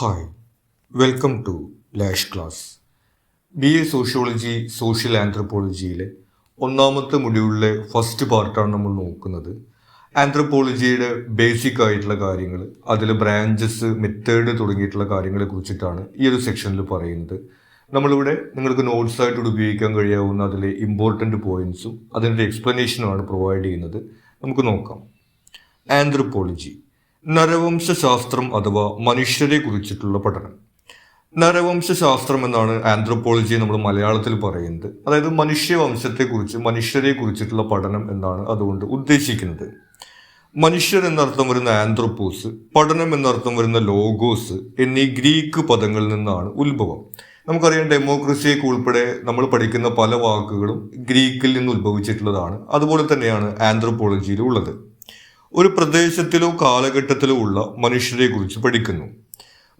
Hi, welcome to Lash class. BA sociology social ആന്ത്രപ്പോളജിയിലെ ഒന്നാമത്തെ മൊഡ്യൂളിലെ ഫസ്റ്റ് പാർട്ടാണ് നമ്മൾ നോക്കുന്നത്. ആന്ത്രപ്പോളജിയുടെ ബേസിക് ആയിട്ടുള്ള കാര്യങ്ങൾ, അതിലെ ബ്രാഞ്ചസ്, മെത്തേഡ് തുടങ്ങിയിട്ടുള്ള കാര്യങ്ങളെ കുറിച്ചിട്ടാണ് ഈ ഒരു സെക്ഷനിൽ പറയുന്നത്. നമ്മളിവിടെ നിങ്ങൾക്ക് നോട്ട്സായിട്ട് ഉപയോഗിക്കാൻ കഴിയാവുന്ന അതിലെ ഇമ്പോർട്ടൻ്റ് പോയിന്റ്സും അതിൻ്റെ എക്സ്പ്ലനേഷനുമാണ് പ്രൊവൈഡ് ചെയ്യുന്നത്. നമുക്ക് നോക്കാം. ആന്ത്രപ്പോളജി, നരവംശാസ്ത്രം അഥവാ മനുഷ്യരെ കുറിച്ചിട്ടുള്ള പഠനം. നരവംശാസ്ത്രം എന്നാണ് ആന്ത്രപ്പോളജി നമ്മൾ മലയാളത്തിൽ പറയുന്നത്. അതായത് മനുഷ്യവംശത്തെക്കുറിച്ച്, മനുഷ്യരെ കുറിച്ചിട്ടുള്ള പഠനം എന്നാണ് അതുകൊണ്ട് ഉദ്ദേശിക്കുന്നത്. മനുഷ്യർ എന്നർത്ഥം വരുന്ന ആന്ത്രോപോസ്, പഠനം എന്നർത്ഥം വരുന്ന ലോഗോസ് എന്നീ ഗ്രീക്ക് പദങ്ങളിൽ നിന്നാണ് ഉത്ഭവം. നമുക്കറിയാം, ഡെമോക്രസിയൊക്കെ ഉൾപ്പെടെ നമ്മൾ പഠിക്കുന്ന പല വാക്കുകളും ഗ്രീക്കിൽ നിന്ന് ഉത്ഭവിച്ചിട്ടുള്ളതാണ്. അതുപോലെ തന്നെയാണ് ആന്ത്രപ്പോളജിയിൽ ഉള്ളത്. ഒരു പ്രദേശത്തിലോ കാലഘട്ടത്തിലോ ഉള്ള മനുഷ്യരെ കുറിച്ച് പഠിക്കുന്നു.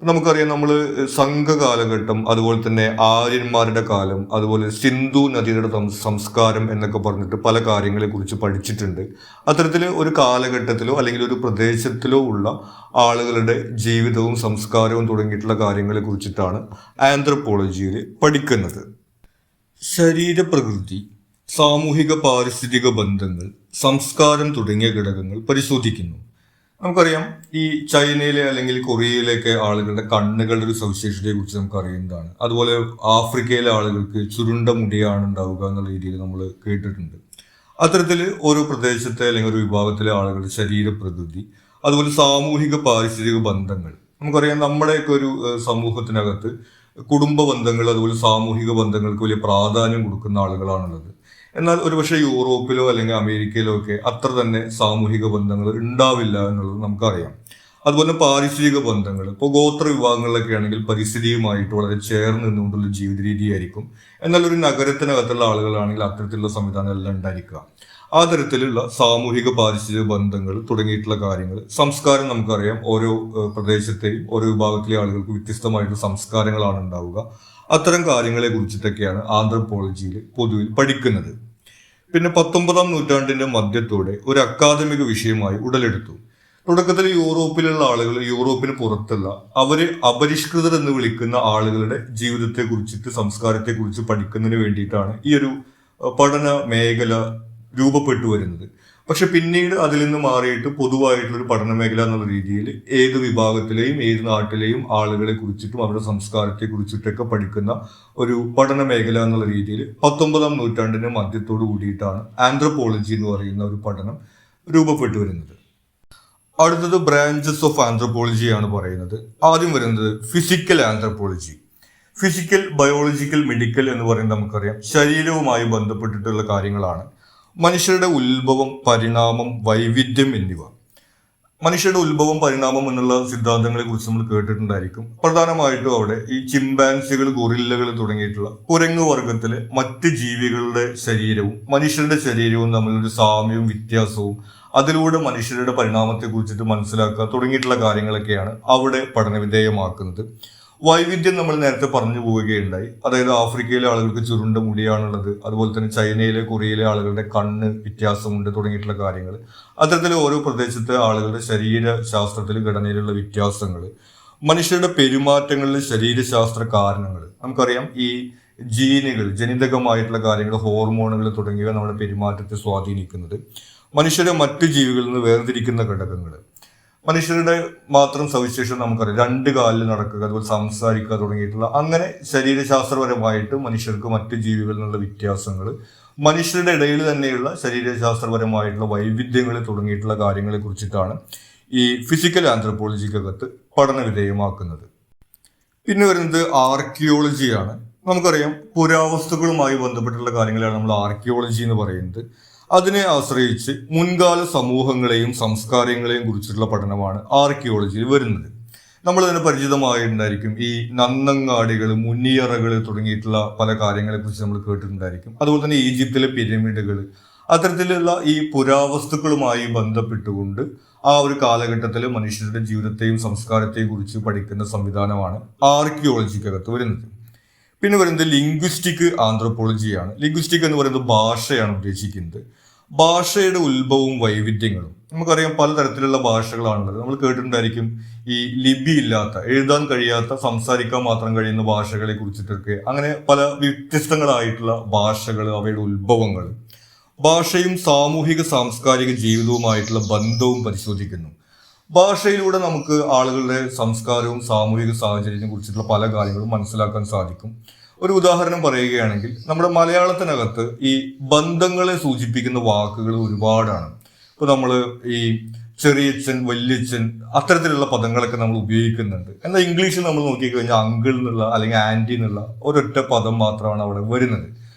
നമുക്കറിയാം, നമ്മൾ സംഘ കാലഘട്ടം, അതുപോലെ തന്നെ ആര്യന്മാരുടെ കാലം, അതുപോലെ സിന്ധു നദിയുടെ സംസ്കാരം എന്നൊക്കെ പറഞ്ഞിട്ട് പല കാര്യങ്ങളെ കുറിച്ച് പഠിച്ചിട്ടുണ്ട്. അത്തരത്തിൽ ഒരു കാലഘട്ടത്തിലോ അല്ലെങ്കിൽ ഒരു പ്രദേശത്തിലോ ഉള്ള ആളുകളുടെ ജീവിതവും സംസ്കാരവും തുടങ്ങിയിട്ടുള്ള കാര്യങ്ങളെ കുറിച്ചിട്ടാണ് ആന്ത്രപ്പോളജിയിൽ പഠിക്കുന്നത്. ശരീരപ്രകൃതി, സാമൂഹിക പാരിസ്ഥിതിക ബന്ധങ്ങൾ, സംസ്കാരം തുടങ്ങിയ ഘടകങ്ങൾ പരിശോധിക്കുന്നു. നമുക്കറിയാം, ഈ ചൈനയിലെ അല്ലെങ്കിൽ കൊറിയയിലെയൊക്കെ ആളുകളുടെ കണ്ണുകളുടെ ഒരു സവിശേഷതയെ കുറിച്ച് നമുക്ക് അറിയുന്നതാണ്. അതുപോലെ ആഫ്രിക്കയിലെ ആളുകൾക്ക് ചുരുണ്ട മുടിയാണ് ഉണ്ടാവുക എന്നുള്ള രീതിയിൽ നമ്മൾ കേട്ടിട്ടുണ്ട്. അത്തരത്തിൽ ഓരോ പ്രദേശത്തെ അല്ലെങ്കിൽ ഒരു വിഭാഗത്തിലെ ആളുകളുടെ ശരീരപ്രകൃതി, അതുപോലെ സാമൂഹിക പാരിസ്ഥിതിക ബന്ധങ്ങൾ. നമുക്കറിയാം, നമ്മുടെയൊക്കെ ഒരു സമൂഹത്തിനകത്ത് കുടുംബ ബന്ധങ്ങൾ, അതുപോലെ സാമൂഹിക ബന്ധങ്ങൾക്ക് വലിയ പ്രാധാന്യം കൊടുക്കുന്ന ആളുകളാണുള്ളത്. എന്നാൽ ഒരുപക്ഷെ യൂറോപ്പിലോ അല്ലെങ്കിൽ അമേരിക്കയിലോ ഒക്കെ അത്ര തന്നെ സാമൂഹിക ബന്ധങ്ങൾ ഉണ്ടാവില്ല എന്നുള്ളത് നമുക്കറിയാം. അതുപോലെ പാരിസ്ഥിതിക ബന്ധങ്ങൾ, ഇപ്പോൾ ഗോത്ര വിഭാഗങ്ങളിലൊക്കെ ആണെങ്കിൽ പരിസ്ഥിതിയുമായിട്ട് വളരെ ചേർന്ന് നിന്നുകൊണ്ടുള്ള ജീവിത രീതിയായിരിക്കും. എന്നാൽ ഒരു നഗരത്തിനകത്തുള്ള ആളുകളാണെങ്കിൽ അത്തരത്തിലുള്ള സംവിധാനം എല്ലാം ഉണ്ടായിരിക്കുക. ആ തരത്തിലുള്ള സാമൂഹിക പാരിസ്ഥിതിക ബന്ധങ്ങൾ തുടങ്ങിയിട്ടുള്ള കാര്യങ്ങൾ. സംസ്കാരം, നമുക്കറിയാം, ഓരോ പ്രദേശത്തെയും ഓരോ വിഭാഗത്തിലെ ആളുകൾക്ക് വ്യത്യസ്തമായിട്ടുള്ള സംസ്കാരങ്ങളാണ് ഉണ്ടാവുക. അത്തരം കാര്യങ്ങളെ കുറിച്ചിട്ടൊക്കെയാണ് ആന്ത്രപ്പോളജിയിൽ പൊതുവിൽ പഠിക്കുന്നത്. പിന്നെ 19-ാം നൂറ്റാണ്ടിന്റെ മധ്യത്തോടെ ഒരു അക്കാദമിക വിഷയമായി ഉടലെടുത്തു. തുടക്കത്തിൽ യൂറോപ്പിലുള്ള ആളുകൾ, യൂറോപ്പിന് പുറത്തുള്ള അവര് അപരിഷ്കൃതർ എന്ന് വിളിക്കുന്ന ആളുകളുടെ ജീവിതത്തെ കുറിച്ചിട്ട്, സംസ്കാരത്തെ കുറിച്ച് പഠിക്കുന്നതിന് വേണ്ടിയിട്ടാണ് ഈ ഒരു പഠന മേഖല രൂപപ്പെട്ടു വരുന്നത്. പക്ഷെ പിന്നീട് അതിൽ നിന്ന് മാറിയിട്ട് പൊതുവായിട്ടുള്ളൊരു പഠന മേഖല എന്നുള്ള രീതിയിൽ ഏത് വിഭാഗത്തിലെയും ഏത് നാട്ടിലെയും ആളുകളെ കുറിച്ചിട്ടും അവരുടെ സംസ്കാരത്തെ കുറിച്ചിട്ടൊക്കെ പഠിക്കുന്ന ഒരു പഠന മേഖല എന്നുള്ള രീതിയിൽ 19-ാം നൂറ്റാണ്ടിന്റെ മധ്യത്തോടു കൂടിയിട്ടാണ് ആന്ത്രപ്പോളജി എന്ന് പറയുന്ന ഒരു പഠനം രൂപപ്പെട്ടു വരുന്നത്. അടുത്തത് ബ്രാഞ്ചസ് ഓഫ് ആന്ത്രപ്പോളജി ആണ് പറയുന്നത്. ആദ്യം വരുന്നത് physical anthropology. Physical, biological, medical എന്ന് പറയുന്നത് നമുക്കറിയാം ശരീരവുമായി ബന്ധപ്പെട്ടിട്ടുള്ള കാര്യങ്ങളാണ്. മനുഷ്യരുടെ ഉത്ഭവം, പരിണാമം, വൈവിധ്യം എന്നിവ. മനുഷ്യരുടെ ഉത്ഭവം, പരിണാമം എന്നുള്ള സിദ്ധാന്തങ്ങളെ കുറിച്ച് നമ്മൾ കേട്ടിട്ടുണ്ടായിരിക്കും. പ്രധാനമായിട്ടും അവിടെ ഈ ചിമ്പാൻസികൾ, ഗൊറില്ലകൾ തുടങ്ങിയിട്ടുള്ള കുരങ്ങ് വർഗത്തിലെ മറ്റ് ജീവികളുടെ ശരീരവും മനുഷ്യരുടെ ശരീരവും തമ്മിലൊരു സാമ്യവും വ്യത്യാസവും, അതിലൂടെ മനുഷ്യരുടെ പരിണാമത്തെ കുറിച്ചിട്ട് മനസ്സിലാക്കുക തുടങ്ങിയിട്ടുള്ള കാര്യങ്ങളൊക്കെയാണ് അവിടെ പഠനവിധേയമാക്കുന്നത്. വൈവിധ്യം നമ്മൾ നേരത്തെ പറഞ്ഞു പോവുകയുണ്ടായി. അതായത് ആഫ്രിക്കയിലെ ആളുകൾക്ക് ചുരുണ്ട മുടിയാണുള്ളത്, അതുപോലെ തന്നെ ചൈനയിലെ, കൊറിയയിലെ ആളുകളുടെ കണ്ണ് വ്യത്യാസമുണ്ട് തുടങ്ങിയിട്ടുള്ള കാര്യങ്ങൾ. അത്തരത്തിൽ ഓരോ പ്രദേശത്തെ ആളുകളുടെ ശരീരശാസ്ത്രത്തിൽ, ഘടനയിലുള്ള വ്യത്യാസങ്ങൾ, മനുഷ്യരുടെ പെരുമാറ്റങ്ങളിലെ ശരീരശാസ്ത്ര കാരണങ്ങൾ. നമുക്കറിയാം, ഈ ജീനുകൾ, ജനിതകമായിട്ടുള്ള കാര്യങ്ങൾ, ഹോർമോണുകൾ തുടങ്ങിയവ നമ്മുടെ പെരുമാറ്റത്തെ സ്വാധീനിക്കുന്നത്. മനുഷ്യരെ മറ്റു ജീവികളിൽ നിന്ന് വേർതിരിക്കുന്ന ഘടകങ്ങൾ. മനുഷ്യരുടെ മാത്രം സവിശേഷത നമുക്കറിയാം, 2 കാലിൽ നടക്കുക, അതുപോലെ സംസാരിക്കുക തുടങ്ങിയിട്ടുള്ള അങ്ങനെ ശരീരശാസ്ത്രപരമായിട്ട് മനുഷ്യർക്ക് മറ്റു ജീവികളിൽ നിന്നുള്ള വ്യത്യാസങ്ങൾ, മനുഷ്യരുടെ ഇടയിൽ തന്നെയുള്ള ശരീരശാസ്ത്രപരമായിട്ടുള്ള വൈവിധ്യങ്ങൾ തുടങ്ങിയിട്ടുള്ള കാര്യങ്ങളെ കുറിച്ചിട്ടാണ് ഈ ഫിസിക്കൽ ആന്ത്രപ്പോളജിക്കകത്ത് പഠനവിധേയമാക്കുന്നത്. പിന്നെ വരുന്നത് ആർക്കിയോളജിയാണ്. നമുക്കറിയാം, പുരാവസ്തുക്കളുമായി ബന്ധപ്പെട്ടുള്ള കാര്യങ്ങളാണ് നമ്മൾ ആർക്കിയോളജി എന്ന് പറയുന്നത്. അതിനെ ആശ്രയിച്ച് മുൻകാല സമൂഹങ്ങളെയും സംസ്കാരങ്ങളെയും കുറിച്ചിട്ടുള്ള പഠനമാണ് ആർക്കിയോളജിയിൽ വരുന്നത്. നമ്മൾ തന്നെ പരിചിതമായിട്ടുണ്ടായിരിക്കും ഈ നന്നങ്ങാടികൾ, മുനിയറകൾ തുടങ്ങിയിട്ടുള്ള പല കാര്യങ്ങളെ കുറിച്ച് നമ്മൾ കേട്ടിട്ടുണ്ടായിരിക്കും. അതുപോലെ തന്നെ ഈജിപ്തിലെ പിരമിഡുകൾ. അത്തരത്തിലുള്ള ഈ പുരാവസ്തുക്കളുമായി ബന്ധപ്പെട്ടുകൊണ്ട് ആ ഒരു കാലഘട്ടത്തിലെ മനുഷ്യരുടെ ജീവിതത്തെയും സംസ്കാരത്തെയും കുറിച്ച് പഠിക്കുന്ന സംവിധാനമാണ് ആർക്കിയോളജിക്കകത്ത് വരുന്നത്. പിന്നെ വരുന്നത് ലിംഗ്വിസ്റ്റിക് ആന്ത്രപ്പോളജിയാണ്. ലിംഗ്വിസ്റ്റിക് എന്ന് പറയുന്നത് ഭാഷയാണ് ഉദ്ദേശിക്കുന്നത്. ഭാഷയുടെ ഉത്ഭവവും വൈവിധ്യങ്ങളും. നമുക്കറിയാം പലതരത്തിലുള്ള ഭാഷകളാണുള്ളത്. നമ്മൾ കേട്ടിട്ടുണ്ടായിരിക്കും ഈ ലിപി ഇല്ലാത്ത, എഴുതാൻ കഴിയാത്ത, സംസാരിക്കാൻ മാത്രം കഴിയുന്ന ഭാഷകളെ കുറിച്ചിട്ടൊക്കെ. അങ്ങനെ പല വ്യത്യസ്തങ്ങളായിട്ടുള്ള ഭാഷകൾ, അവയുടെ ഉത്ഭവങ്ങൾ, ഭാഷയും സാമൂഹിക സാംസ്കാരിക ജീവിതവുമായിട്ടുള്ള ബന്ധവും പരിശോധിക്കുന്നു. ഭാഷയിലൂടെ നമുക്ക് ആളുകളുടെ സംസ്കാരവും സാമൂഹിക സാഹചര്യത്തെ കുറിച്ചിട്ടുള്ള പല കാര്യങ്ങളും മനസ്സിലാക്കാൻ സാധിക്കും. ഒരു ഉദാഹരണം പറയുകയാണെങ്കിൽ, നമ്മുടെ മലയാളത്തിനകത്ത് ഈ ബന്ധങ്ങളെ സൂചിപ്പിക്കുന്ന വാക്കുകൾ ഒരുപാടാണ്. ഇപ്പൊ നമ്മൾ ഈ ചെറിയച്ഛൻ, വല്യച്ഛൻ, അത്തരത്തിലുള്ള പദങ്ങളൊക്കെ നമ്മൾ ഉപയോഗിക്കുന്നുണ്ട്. എന്നാൽ ഇംഗ്ലീഷിൽ നമ്മൾ നോക്കിക്കഴിഞ്ഞാൽ അങ്കിൾ എന്നുള്ള അല്ലെങ്കിൽ ആന്റി എന്നുള്ള ഒരൊറ്റ പദം മാത്രമാണ് അവിടെ വരുന്നത്.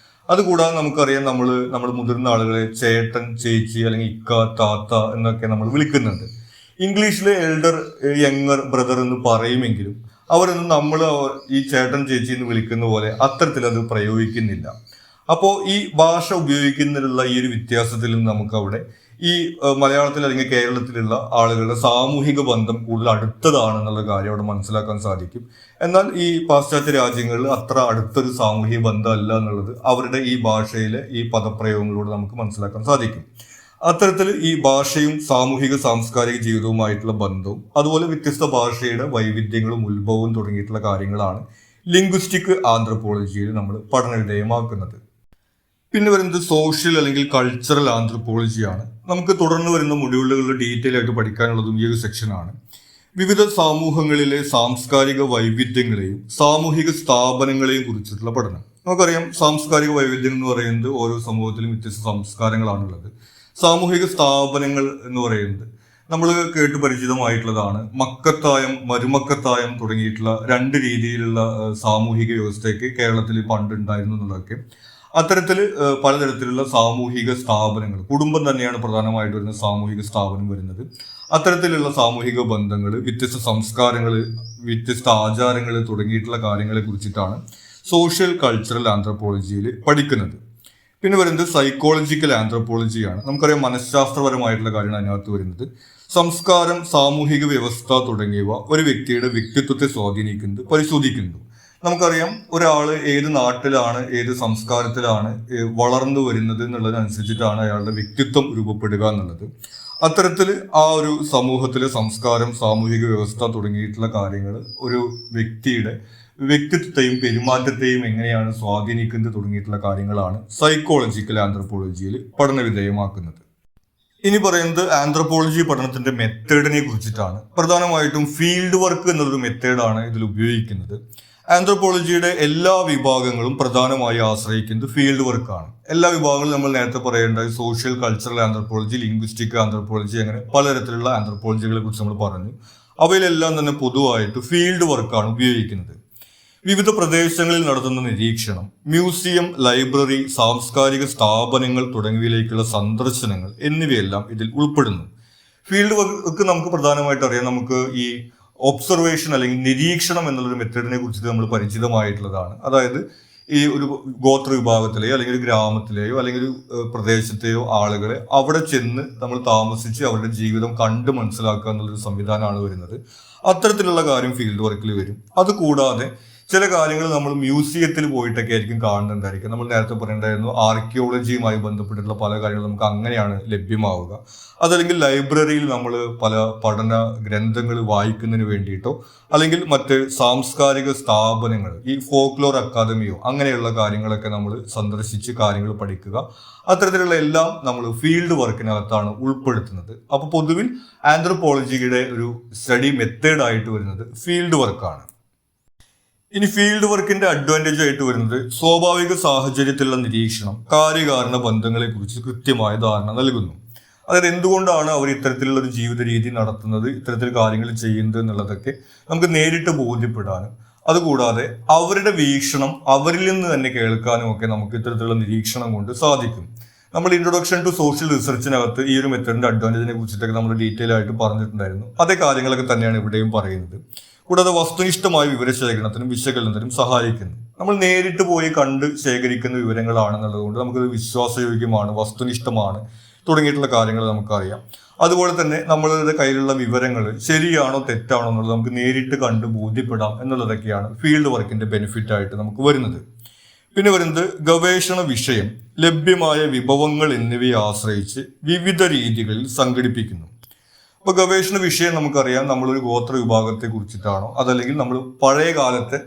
അതുകൂടാതെ നമുക്കറിയാം, നമ്മൾ മുതിർന്ന ആളുകളെ ചേട്ടൻ, ചേച്ചി അല്ലെങ്കിൽ ഇക്ക, താത്ത എന്നൊക്കെ നമ്മൾ വിളിക്കുന്നുണ്ട്. ഇംഗ്ലീഷിലെ എൽഡർ, യങ്ങർ, ബ്രദർ എന്ന് പറയുമെങ്കിലും അവരൊന്നും നമ്മൾ ഈ ചേട്ടൻ, ചേച്ചി എന്ന് വിളിക്കുന്ന പോലെ അത്തരത്തിൽ അത് പ്രയോഗിക്കുന്നില്ല. അപ്പോൾ ഈ ഭാഷ ഉപയോഗിക്കുന്നതിലുള്ള ഈ ഒരു വ്യത്യാസത്തിൽ നിന്ന് നമുക്ക് അവിടെ ഈ മലയാളത്തിൽ അല്ലെങ്കിൽ കേരളത്തിലുള്ള ആളുകളുടെ സാമൂഹിക ബന്ധം കൂടുതൽ അടുത്തതാണെന്നുള്ള കാര്യം അവിടെ മനസ്സിലാക്കാൻ സാധിക്കും. എന്നാൽ ഈ പാശ്ചാത്യ രാജ്യങ്ങളിൽ അത്ര അടുത്തൊരു സാമൂഹിക ബന്ധമല്ല എന്നുള്ളത് അവരുടെ ഈ ഭാഷയിലെ ഈ പദപ്രയോഗങ്ങളിലൂടെ നമുക്ക് മനസ്സിലാക്കാൻ സാധിക്കും. അത്തരത്തിൽ ഈ ഭാഷയും സാമൂഹിക സാംസ്കാരിക ജീവിതവുമായിട്ടുള്ള ബന്ധവും അതുപോലെ വ്യത്യസ്ത ഭാഷയുടെ വൈവിധ്യങ്ങളും ഉത്ഭവവും തുടങ്ങിയിട്ടുള്ള കാര്യങ്ങളാണ് ലിംഗ്വിസ്റ്റിക് ആന്ത്രപ്പോളജിയിൽ നമ്മൾ പഠനവിധേയമാക്കുന്നത്. പിന്നെ വരുന്നത് സോഷ്യൽ അല്ലെങ്കിൽ കൾച്ചറൽ ആന്ത്രപ്പോളജിയാണ്. നമുക്ക് തുടർന്ന് വരുന്ന മൊഡ്യൂളുകളിൽ ഡീറ്റെയിൽ ആയിട്ട് പഠിക്കാനുള്ളതും ഈ ഒരു സെക്ഷനാണ്. വിവിധ സമൂഹങ്ങളിലെ സാംസ്കാരിക വൈവിധ്യങ്ങളെയും സാമൂഹിക സ്ഥാപനങ്ങളെയും കുറിച്ചിട്ടുള്ള പഠനം. നമുക്കറിയാം, സാംസ്കാരിക വൈവിധ്യം എന്ന് പറയുന്നത് ഓരോ സമൂഹത്തിലും വ്യത്യസ്ത സംസ്കാരങ്ങളാണുള്ളത്. സാമൂഹിക സ്ഥാപനങ്ങൾ എന്ന് പറയുന്നത് നമ്മൾ കേട്ട് പരിചിതമായിട്ടുള്ളതാണ്. മക്കത്തായം, മരുമക്കത്തായം തുടങ്ങിയിട്ടുള്ള രണ്ട് രീതിയിലുള്ള സാമൂഹിക വ്യവസ്ഥയൊക്കെ കേരളത്തിൽ പണ്ടുണ്ടായിരുന്നു എന്നുള്ളതൊക്കെ. അത്തരത്തിൽ പലതരത്തിലുള്ള സാമൂഹിക സ്ഥാപനങ്ങൾ, കുടുംബം തന്നെയാണ് പ്രധാനമായിട്ട് വരുന്ന സാമൂഹിക സ്ഥാപനം വരുന്നത്. അത്തരത്തിലുള്ള സാമൂഹിക ബന്ധങ്ങൾ, വ്യത്യസ്ത സംസ്കാരങ്ങൾ, വ്യത്യസ്ത ആചാരങ്ങൾ തുടങ്ങിയിട്ടുള്ള കാര്യങ്ങളെ കുറിച്ചിട്ടാണ് സോഷ്യൽ കൾച്ചറൽ ആന്ത്രപ്പോളജിയിൽ പഠിക്കുന്നത്. പിന്നെ വരുന്നത് സൈക്കോളജിക്കൽ ആന്ത്രപ്പോളജിയാണ്. നമുക്കറിയാം, മനഃശാസ്ത്രപരമായിട്ടുള്ള കാര്യമാണ് അതിനകത്ത് വരുന്നത്. സംസ്കാരം, സാമൂഹിക വ്യവസ്ഥ തുടങ്ങിയവ ഒരു വ്യക്തിയുടെ വ്യക്തിത്വത്തെ സ്വാധീനിക്കുന്നത് പരിശോധിക്കുന്നു. നമുക്കറിയാം, ഒരാൾ ഏത് നാട്ടിലാണ്, ഏത് സംസ്കാരത്തിലാണ് വളർന്നു വരുന്നത് എന്നുള്ളതിനനുസരിച്ചിട്ടാണ് അയാളുടെ വ്യക്തിത്വം രൂപപ്പെടുക എന്നുള്ളത്. അത്തരത്തിൽ ആ ഒരു സമൂഹത്തിലെ സംസ്കാരം, സാമൂഹിക വ്യവസ്ഥ തുടങ്ങിയിട്ടുള്ള കാര്യങ്ങൾ ഒരു വ്യക്തിയുടെ വ്യക്തിത്വത്തെയും പെരുമാറ്റത്തെയും എങ്ങനെയാണ് സ്വാധീനിക്കുന്നത് തുടങ്ങിയിട്ടുള്ള കാര്യങ്ങളാണ് സൈക്കോളജിക്കൽ ആന്ത്രപ്പോളജിയിൽ പഠനവിധേയമാക്കുന്നത്. ഇനി പറയുന്നത് ആന്ത്രപ്പോളജി പഠനത്തിന്റെ മെത്തേഡിനെ കുറിച്ചിട്ടാണ്. പ്രധാനമായിട്ടും ഫീൽഡ് വർക്ക് എന്നൊരു മെത്തേഡാണ് ഇതിൽ ഉപയോഗിക്കുന്നത്. ആന്ത്രപ്പോളജിയുടെ എല്ലാ വിഭാഗങ്ങളും പ്രധാനമായി ആശ്രയിക്കുന്നത് ഫീൽഡ് വർക്കാണ്. എല്ലാ വിഭാഗങ്ങളും നമ്മൾ നേരത്തെ പറയേണ്ടത് social cultural anthropology, linguistic anthropology, അങ്ങനെ പലതരത്തിലുള്ള ആന്ത്രപ്പോളജികളെ കുറിച്ച് നമ്മൾ പറഞ്ഞു. അവയിലെല്ലാം തന്നെ പൊതുവായിട്ട് ഫീൽഡ് വർക്കാണ് ഉപയോഗിക്കുന്നത്. വിവിധ പ്രദേശങ്ങളിൽ നടത്തുന്ന നിരീക്ഷണം, മ്യൂസിയം, ലൈബ്രറി, സാംസ്കാരിക സ്ഥാപനങ്ങൾ തുടങ്ങിയവയിലേക്കുള്ള സന്ദർശനങ്ങൾ എന്നിവയെല്ലാം ഇതിൽ ഉൾപ്പെടുന്നു. ഫീൽഡ് വർക്ക് നമുക്ക് പ്രധാനമായിട്ട് അറിയാം. നമുക്ക് ഈ ഒബ്സർവേഷൻ അല്ലെങ്കിൽ നിരീക്ഷണം എന്നുള്ളൊരു മെത്തേഡിനെ കുറിച്ചിട്ട് നമ്മൾ പരിചിതമായിട്ടുള്ളതാണ്. അതായത് ഈ ഒരു ഗോത്ര വിഭാഗത്തിലെയോ അല്ലെങ്കിൽ ഒരു ഗ്രാമത്തിലെയോ അല്ലെങ്കിൽ ഒരു പ്രദേശത്തെയോ ആളുകളെ അവിടെ ചെന്ന് നമ്മൾ താമസിച്ച് അവരുടെ ജീവിതം കണ്ട് മനസ്സിലാക്കുക എന്നുള്ളൊരു സംവിധാനമാണ് വരുന്നത്. അത്തരത്തിലുള്ള കാര്യം ഫീൽഡ് വർക്കിൽ വരും. അതുകൂടാതെ ചില കാര്യങ്ങൾ നമ്മൾ മ്യൂസിയത്തിൽ പോയിട്ടൊക്കെ ആയിരിക്കും കാണുന്നുണ്ടായിരിക്കും. നമ്മൾ നേരത്തെ പറയേണ്ടായിരുന്നു, ആർക്കിയോളജിയുമായി ബന്ധപ്പെട്ടിട്ടുള്ള പല കാര്യങ്ങളും നമുക്ക് അങ്ങനെയാണ് ലഭ്യമാവുക. അതല്ലെങ്കിൽ ലൈബ്രറിയിൽ നമ്മൾ പല പഠന ഗ്രന്ഥങ്ങൾ വായിക്കുന്നതിന് വേണ്ടിയിട്ടോ അല്ലെങ്കിൽ മറ്റ് സാംസ്കാരിക സ്ഥാപനങ്ങൾ, ഈ ഫോക്ലോർ അക്കാദമിയോ അങ്ങനെയുള്ള കാര്യങ്ങളൊക്കെ നമ്മൾ സന്ദർശിച്ച് കാര്യങ്ങൾ പഠിക്കുക. അത്തരത്തിലുള്ള എല്ലാം നമ്മൾ ഫീൽഡ് വർക്കിനകത്താണ് ഉൾപ്പെടുത്തുന്നത്. അപ്പോൾ പൊതുവിൽ ആന്ത്രപ്പോളജിയുടെ ഒരു സ്റ്റഡി മെത്തേഡായിട്ട് വരുന്നത് ഫീൽഡ് വർക്കാണ്. ഇനി ഫീൽഡ് വർക്കിന്റെ അഡ്വാൻറ്റേജ് ആയിട്ട് വരുന്നത് സ്വാഭാവിക സാഹചര്യത്തിലുള്ള നിരീക്ഷണം, കാര്യകാരണ ബന്ധങ്ങളെ കുറിച്ച് കൃത്യമായ ധാരണ നൽകുന്നു. അതായത് എന്തുകൊണ്ടാണ് അവർ ഇത്തരത്തിലുള്ള ഒരു ജീവിത രീതി നടത്തുന്നത്, ഇത്തരത്തിൽ കാര്യങ്ങൾ ചെയ്യുന്നത് എന്നുള്ളതൊക്കെ നമുക്ക് നേരിട്ട് ബോധ്യപ്പെടാനും അതുകൂടാതെ അവരുടെ വീക്ഷണം അവരിൽ നിന്ന് തന്നെ കേൾക്കാനും ഒക്കെ നമുക്ക് ഇത്തരത്തിലുള്ള നിരീക്ഷണം കൊണ്ട് സാധിക്കും. നമ്മൾ ഇൻട്രൊഡക്ഷൻ ടു സോഷ്യൽ റിസർച്ചിനകത്ത് ഈ ഒരു മെത്തേഡിന്റെ അഡ്വാൻറ്റേജിനെ കുറിച്ചിട്ടൊക്കെ നമ്മൾ ഡീറ്റെയിൽ ആയിട്ട് പറഞ്ഞിട്ടുണ്ടായിരുന്നു. അതേ കാര്യങ്ങളൊക്കെ തന്നെയാണ് ഇവിടെയും പറയുന്നത്. കൂടാതെ വസ്തുനിഷ്ഠമായ വിവരശേഖരണത്തിനും വിശകലനത്തിനും സഹായിക്കുന്നു. നമ്മൾ നേരിട്ട് പോയി കണ്ട് ശേഖരിക്കുന്ന വിവരങ്ങളാണെന്നുള്ളത് കൊണ്ട് നമുക്കത് വിശ്വാസയോഗ്യമാണ്, വസ്തുനിഷ്ഠമാണ് തുടങ്ങിയിട്ടുള്ള കാര്യങ്ങൾ നമുക്കറിയാം. അതുപോലെ തന്നെ നമ്മളുടെ കയ്യിലുള്ള വിവരങ്ങൾ ശരിയാണോ തെറ്റാണോ എന്നുള്ളത് നമുക്ക് നേരിട്ട് കണ്ട് ബോധ്യപ്പെടാം എന്നുള്ളതൊക്കെയാണ് ഫീൽഡ് വർക്കിന്റെ ബെനിഫിറ്റ് ആയിട്ട് നമുക്ക് വരുന്നത്. പിന്നെ വരുന്നത് ഗവേഷണ വിഷയം, ലഭ്യമായ വിഭവങ്ങൾ എന്നിവയെ ആശ്രയിച്ച് വിവിധ രീതികളിൽ സംഘടിപ്പിക്കുന്നു. അപ്പോൾ ഗവേഷണ വിഷയം നമുക്കറിയാം, നമ്മളൊരു ഗോത്ര വിഭാഗത്തെ കുറിച്ചിട്ടാണോ അതല്ലെങ്കിൽ നമ്മൾ പഴയ കാലത്തെ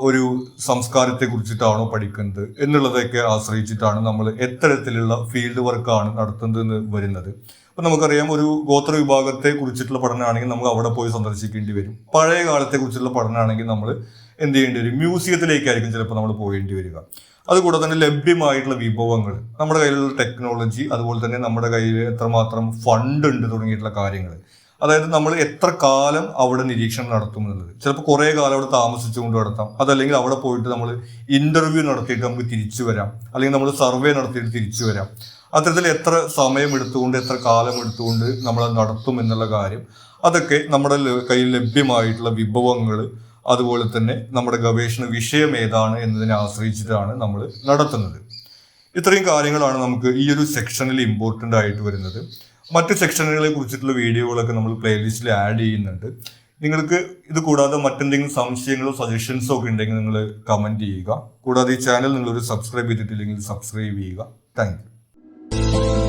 ഒരു സംസ്കാരത്തെ കുറിച്ചിട്ടാണോ പഠിക്കുന്നത് എന്നുള്ളതൊക്കെ ആശ്രയിച്ചിട്ടാണ് നമ്മൾ എത്തരത്തിലുള്ള ഫീൽഡ് വർക്കാണ് നടത്തുന്നത് വരുന്നത്. അപ്പം നമുക്കറിയാം, ഒരു ഗോത്ര വിഭാഗത്തെ കുറിച്ചിട്ടുള്ള പഠനമാണെങ്കിൽ നമുക്ക് അവിടെ പോയി സന്ദർശിക്കേണ്ടി വരും. പഴയ കാലത്തെ കുറിച്ചുള്ള പഠനമാണെങ്കിൽ നമ്മൾ എന്ത് ചെയ്യേണ്ടി വരും, മ്യൂസിയത്തിലേക്കായിരിക്കും ചിലപ്പോൾ നമ്മൾ പോകേണ്ടി വരിക. അതുകൂടെ തന്നെ ലഭ്യമായിട്ടുള്ള വിഭവങ്ങൾ, നമ്മുടെ കയ്യിലുള്ള ടെക്നോളജി, അതുപോലെ തന്നെ നമ്മുടെ കയ്യിൽ എത്രമാത്രം ഫണ്ട് ഉണ്ട് തുടങ്ങിയിട്ടുള്ള കാര്യങ്ങൾ. അതായത് നമ്മൾ എത്ര കാലം അവിടെ നിരീക്ഷണം നടത്തും എന്നുള്ളത്. ചിലപ്പോൾ കുറേ കാലം അവിടെ താമസിച്ചുകൊണ്ട് നടത്താം, അതല്ലെങ്കിൽ അവിടെ പോയിട്ട് നമ്മൾ ഇന്റർവ്യൂ നടത്തിയിട്ട് നമുക്ക് തിരിച്ചു വരാം, അല്ലെങ്കിൽ നമ്മൾ സർവേ നടത്തിയിട്ട് തിരിച്ചു വരാം. അത്തരത്തിൽ എത്ര സമയം എടുത്തുകൊണ്ട് എത്ര കാലം എടുത്തുകൊണ്ട് നമ്മൾ നടത്തും എന്നുള്ള കാര്യം, അതൊക്കെ നമ്മുടെ കയ്യിൽ ലഭ്യമായിട്ടുള്ള വിഭവങ്ങൾ, അതുപോലെ തന്നെ നമ്മുടെ ഗവേഷണ വിഷയം ഏതാണ് എന്നതിനെ ആശ്രയിച്ചിട്ടാണ് നമ്മൾ നടത്തുന്നത്. ഇത്രയും കാര്യങ്ങളാണ് നമുക്ക് ഈ ഒരു സെക്ഷനിൽ ഇമ്പോർട്ടൻ്റ് ആയിട്ട് വരുന്നത്. മറ്റ് സെക്ഷനുകളെ കുറിച്ചിട്ടുള്ള വീഡിയോകളൊക്കെ നമ്മൾ പ്ലേലിസ്റ്റിൽ ആഡ് ചെയ്യുന്നുണ്ട്. നിങ്ങൾക്ക് ഇത് കൂടാതെ മറ്റെന്തെങ്കിലും സംശയങ്ങളോ സജഷൻസോ ഒക്കെ ഉണ്ടെങ്കിൽ നിങ്ങൾ കമൻറ്റ് ചെയ്യുക. കൂടാതെ ഈ ചാനൽ നിങ്ങളൊരു സബ്സ്ക്രൈബ് ചെയ്തിട്ടില്ലെങ്കിൽ സബ്സ്ക്രൈബ് ചെയ്യുക. Thank you.